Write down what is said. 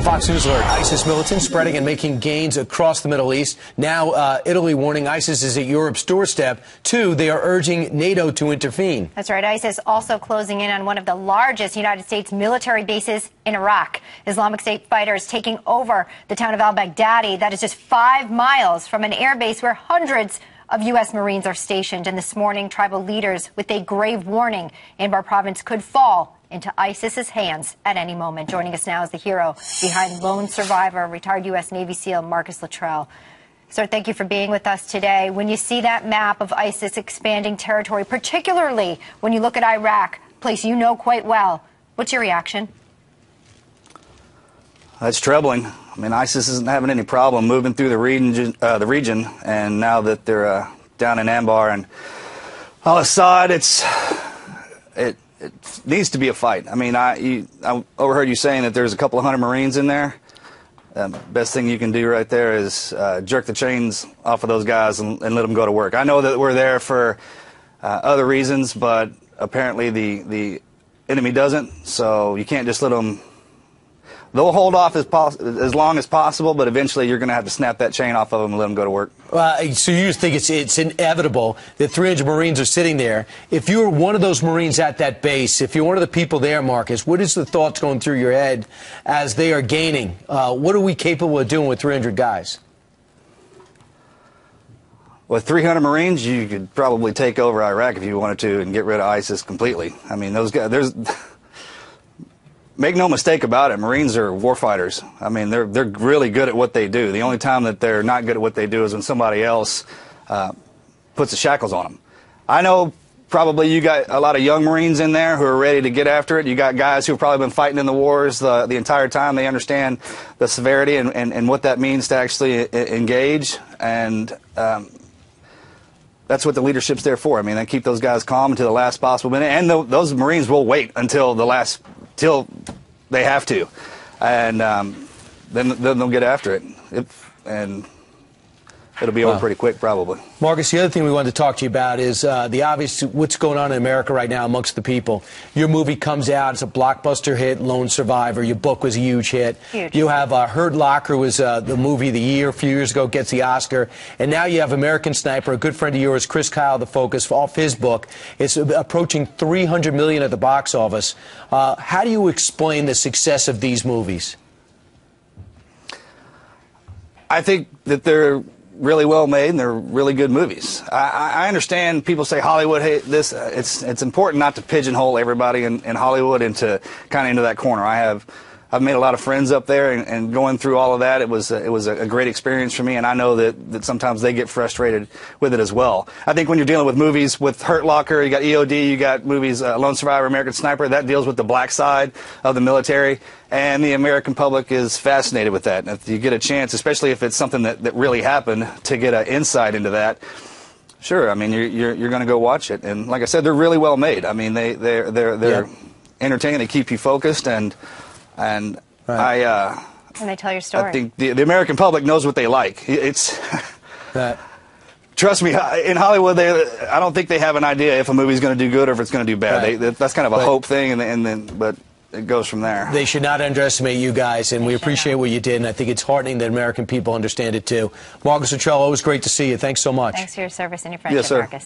Fox News alert. ISIS militants spreading and making gains across the Middle East. Now, Italy warning ISIS is at Europe's doorstep. 2, they are urging NATO to intervene. That's right. ISIS also closing in on one of the largest United States military bases in Iraq. Islamic State fighters taking over the town of al-Baghdadi. That is just 5 miles from an air base where hundreds of U.S. Marines are stationed. And this morning, tribal leaders with a grave warning Anbar province could fall into ISIS's hands at any moment. Joining us now is the hero behind lone survivor, retired U.S. Navy SEAL Marcus Luttrell. Sir, thank you for being with us today. When you see that map of ISIS expanding territory, particularly when you look at Iraq, a place you know quite well, what's your reaction? That's troubling. I mean, ISIS isn't having any problem moving through the region, and now that they're down in Anbar and al-Assad, it needs to be a fight. I mean, I overheard you saying that there's a couple of hundred Marines in there. Best thing you can do right there is jerk the chains off of those guys and let them go to work. I know that we're there for other reasons, but apparently the enemy doesn't, so you can't just let them. They'll hold off as long as possible, but eventually you're going to have to snap that chain off of them and let them go to work. So you think it's inevitable that 300 Marines are sitting there. If you were one of those Marines at that base, if you're one of the people there, Marcus, what is the thoughts going through your head as they are gaining? What are we capable of doing with 300 guys? With 300 Marines, you could probably take over Iraq if you wanted to and get rid of ISIS completely. I mean, those guys, make no mistake about it, Marines are warfighters. I mean, they're really good at what they do. The only time that they're not good at what they do is when somebody else puts the shackles on them. I know probably you got a lot of young Marines in there who are ready to get after it. You got guys who have probably been fighting in the wars the entire time. They understand the severity and what that means to actually engage. And that's what the leadership's there for. I mean, they keep those guys calm until the last possible minute. And those Marines will wait until till they have to, and then they'll get after it, and it'll be over pretty quick, probably. Marcus, the other thing we wanted to talk to you about is the obvious what's going on in America right now amongst the people. Your movie comes out; it's a blockbuster hit, Lone Survivor. Your book was a huge hit. Huge. You have Hurt Locker was the movie of the year a few years ago, gets the Oscar, and now you have American Sniper, a good friend of yours, Chris Kyle, the focus off his book. It's approaching $300 million at the box office. How do you explain the success of these movies? I think that they're really well made and they're really good movies. I understand people say Hollywood hate this. It's important not to pigeonhole everybody in Hollywood into that corner. I've made a lot of friends up there, and going through all of that, it was a great experience for me, and I know that sometimes they get frustrated with it as well. I think when you're dealing with movies with Hurt Locker, you got EOD, you got movies Lone Survivor, American Sniper, that deals with the black side of the military, and the American public is fascinated with that. And if you get a chance, especially if it's something that really happened, to get an insight into that, sure, I mean, you're going to go watch it. And like I said, they're really well made. I mean, they're entertaining, they keep you focused, and right. And they tell your story. I think the American public knows what they like. Trust me, in Hollywood, I don't think they have an idea if a movie's going to do good or if it's going to do bad. Right. That's kind of a hope thing, but it goes from there. They should not underestimate you guys, and we appreciate what you did, and I think it's heartening that American people understand it too. Marcus Luttrell, always great to see you. Thanks so much. Thanks for your service and your friendship, yes, sir. Marcus.